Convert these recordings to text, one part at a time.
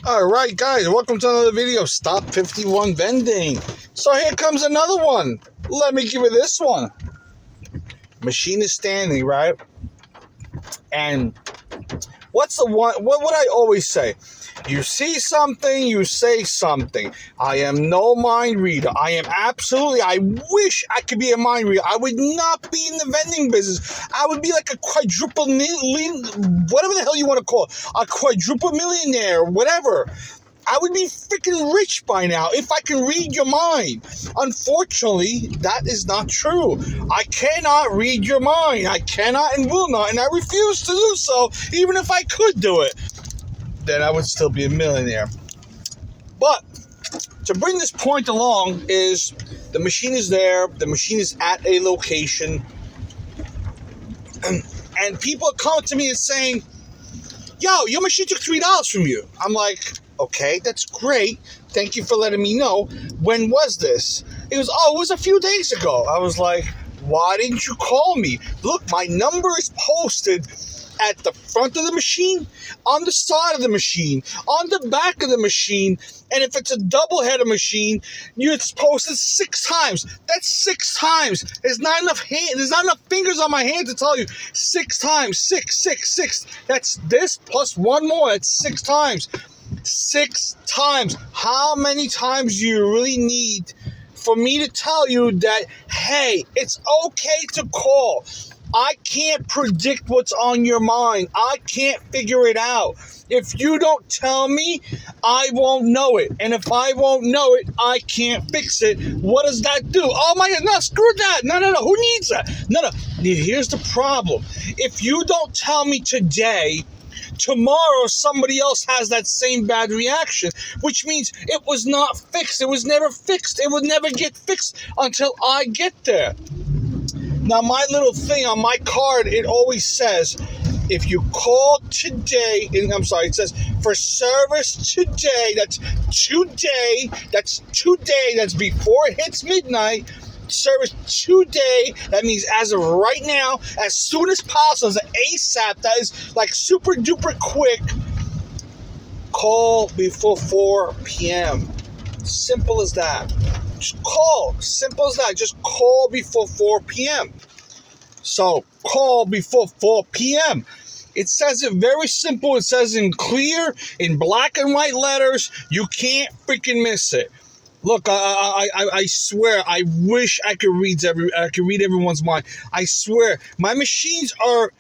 Alright guys, welcome to another video, Stop 51 Vending. So here comes another one. Let me give you this one. Machine is standing, right? And what's the one, what would I always say? You see something, you say something. I am no mind reader. I wish I could be a mind reader. I would not be in the vending business. I would be like a quadruple, whatever the hell you want to call it. A quadruple millionaire, whatever. I would be freaking rich by now if I can read your mind. Unfortunately, that is not true. I cannot read your mind. I cannot and will not, and I refuse to do so, even if I could do it. Then I would still be a millionaire. But to bring this point along is the machine is there. The machine is at a location. And people are coming to me and saying, yo, your machine took $3 from you. I'm like, okay, that's great. Thank you for letting me know. When was this? It was a few days ago. I was like, why didn't you call me? Look, my number is posted at the front of the machine, on the side of the machine, on the back of the machine, and if it's a double-header machine, it's posted 6 times. That's 6 times. There's not enough fingers on my hand to tell you. 6 times. 6. That's this plus one more. That's 6 times. 6 times. How many times do you really need for me to tell you that, hey, it's okay to call? I can't predict what's on your mind. I can't figure it out. If you don't tell me, I won't know it. And if I won't know it, I can't fix it. What does that do? Oh my God, no, screw that. No. Who needs that? No. Here's the problem. If you don't tell me today, tomorrow somebody else has that same bad reaction, which means it was not fixed. It was never fixed. It would never get fixed until I get there. Now, my little thing on my card, it always says, if you call today, it says, for service today, that's today, that's before it hits midnight, service today, that means as of right now, as soon as possible, as an ASAP, that is like super duper quick, call before 4 p.m. Simple as that. Just call. Simple as that. Just call before 4 p.m. So, call before 4 p.m. It says it very simple. It says in clear, in black and white letters. You can't freaking miss it. Look, I swear, I wish I could read everyone's mind. I swear, my machines are,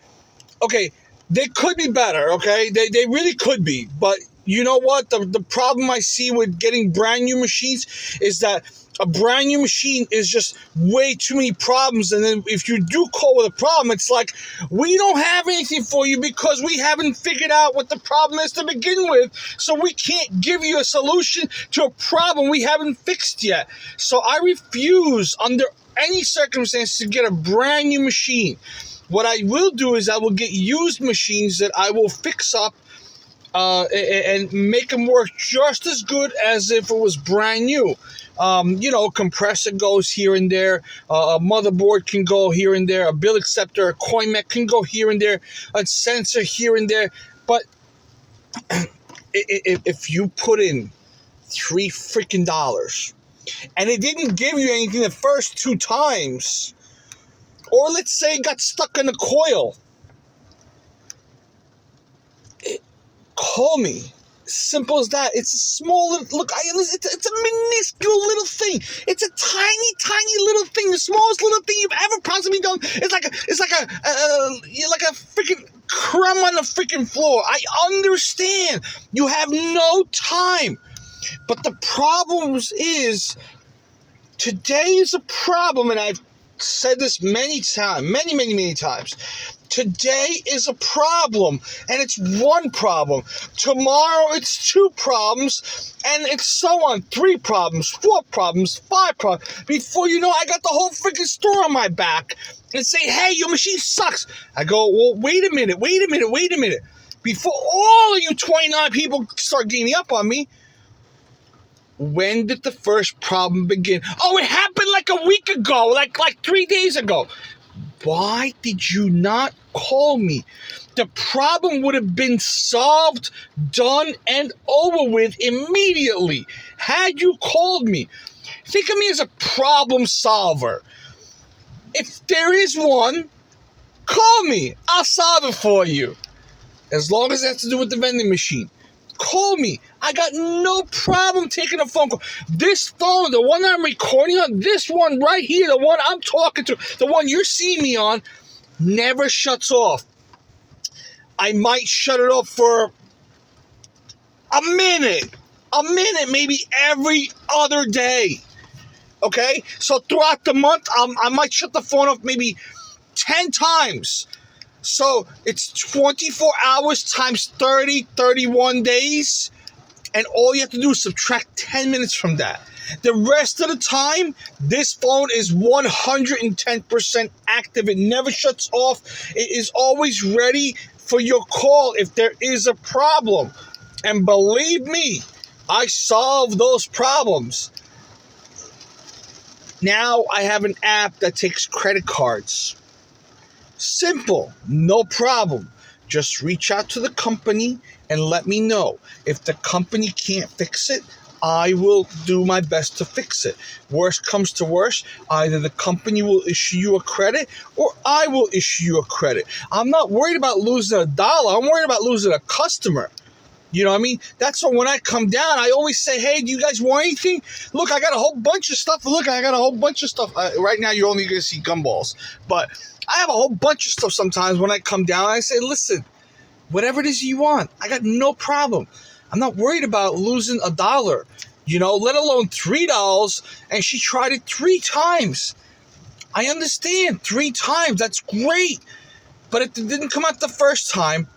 okay, they could be better, okay? They really could be. But you know what? The problem I see with getting brand new machines is that a brand new machine is just way too many problems. And then if you do call with a problem, it's like, we don't have anything for you because we haven't figured out what the problem is to begin with. So we can't give you a solution to a problem we haven't fixed yet. So I refuse under any circumstances to get a brand new machine. What I will do is I will get used machines that I will fix up and make them work just as good as if it was brand new. Compressor goes here and there, a motherboard can go here and there, a bill acceptor, a coin mech can go here and there, a sensor here and there. But if you put in $3 freaking and it didn't give you anything the first 2 times, or let's say it got stuck in a coil, call me. Simple as that. It's a small little, look, it's a minuscule little thing. It's a tiny little thing. The smallest little thing you've ever possibly done. It's like a freaking crumb on the freaking floor. I understand. You have no time. But the problem is, today is a problem, and I've said this many times. Today is a problem, and it's one problem. Tomorrow it's 2 problems, and it's so on. 3 problems, 4 problems, 5 problems. Before you know, I got the whole freaking store on my back and say, hey, your machine sucks. I go, well, wait a minute. Before all of you 29 people start ganging up on me, when did the first problem begin? Oh, it happened like a week ago, like 3 days ago. Why did you not call me? the problem would have been solved, done, and over with immediately had you called me. Think of me as a problem solver. If there is one, call me. I'll solve it for you. As long as it has to do with the vending machine. Call me. I got no problem taking a phone call. This phone, the one I'm recording on, this one right here, the one I'm talking to, the one you're seeing me on, never shuts off. I might shut it off for a minute, maybe every other day. Okay? So throughout the month, I might shut the phone off maybe 10 times. So it's 24 hours times 30, 31 days. And all you have to do is subtract 10 minutes from that. The rest of the time, this phone is 110% active. It never shuts off. It is always ready for your call if there is a problem. And believe me, I solve those problems. Now I have an app that takes credit cards. Simple, no problem. Just reach out to the company and let me know. If the company can't fix it, I will do my best to fix it. Worst comes to worst, either the company will issue you a credit or I will issue you a credit. I'm not worried about losing $1. I'm worried about losing a customer. You know what I mean? That's why when I come down, I always say, hey, do you guys want anything? Look, I got a whole bunch of stuff. Right now, you're only going to see gumballs. But I have a whole bunch of stuff sometimes when I come down. I say, listen, whatever it is you want, I got no problem. I'm not worried about losing $1, let alone $3. And she tried it 3 times. I understand, 3 times. That's great. But it didn't come out the first time.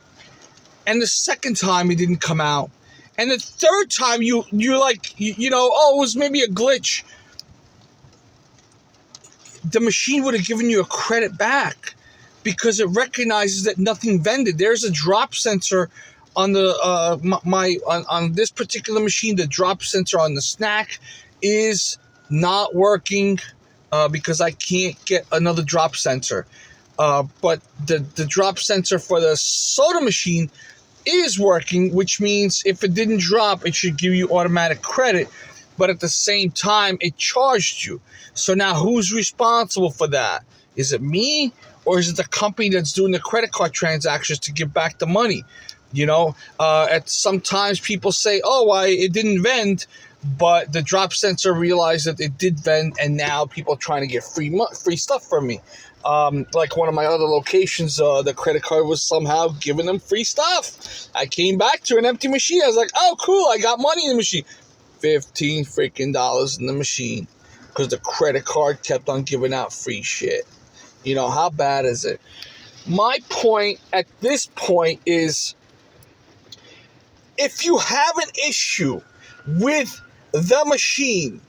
And the second time it didn't come out. And the third time you're like, it was maybe a glitch. The machine would have given you a credit back because it recognizes that nothing vended. There's a drop sensor on the on this particular machine. The drop sensor on the snack is not working because I can't get another drop sensor. But the drop sensor for the soda machine is working, which means if it didn't drop, it should give you automatic credit. But at the same time, it charged you. So now who's responsible for that? Is it me or is it the company that's doing the credit card transactions to give back the money? At sometimes people say, it didn't vend, but the drop sensor realized that it did vend, and now people are trying to get free stuff from me. Like one of my other locations, the credit card was somehow giving them free stuff. I came back to an empty machine. I was like, oh, cool, I got money in the machine. $15 freaking in the machine because the credit card kept on giving out free shit. How bad is it? My point at this point is, if you have an issue with the machine,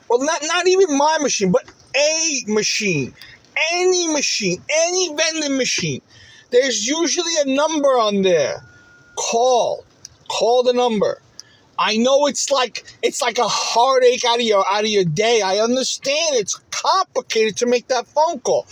well, not even my machine, but a machine, any vending machine, there's usually a number on there. Call the number. I know it's like a heartache out of your day. I understand it's complicated to make that phone call.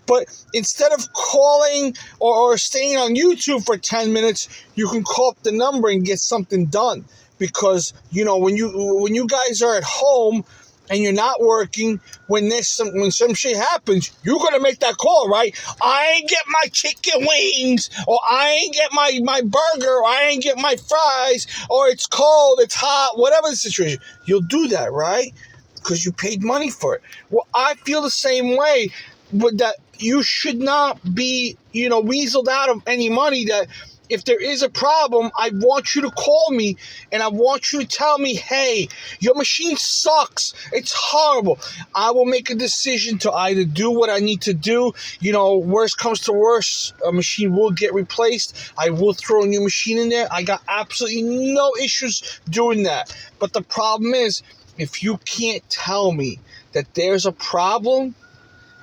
But instead of calling or staying on YouTube for 10 minutes, you can call up the number and get something done. Because, when you guys are at home and you're not working, when some shit happens, you're going to make that call, right? I ain't get my chicken wings, or I ain't get my burger, or I ain't get my fries, or it's cold, it's hot, whatever the situation. You'll do that, right? Because you paid money for it. Well, I feel the same way, but that you should not be, weaseled out of any money. That if there is a problem, I want you to call me and I want you to tell me, hey, your machine sucks. It's horrible. I will make a decision to either do what I need to do. Worst comes to worst, a machine will get replaced. I will throw a new machine in there. I got absolutely no issues doing that. But the problem is, if you can't tell me that there's a problem,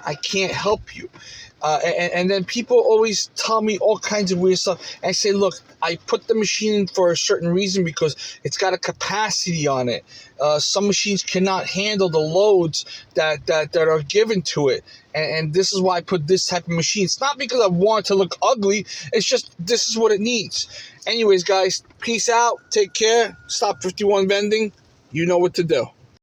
I can't help you. And then people always tell me all kinds of weird stuff. And I say, look, I put the machine in for a certain reason because it's got a capacity on it. Some machines cannot handle the loads that are given to it. And this is why I put this type of machine. It's not because I want it to look ugly. It's just this is what it needs. Anyways, guys, peace out. Take care. Stop 51 Vending. You know what to do.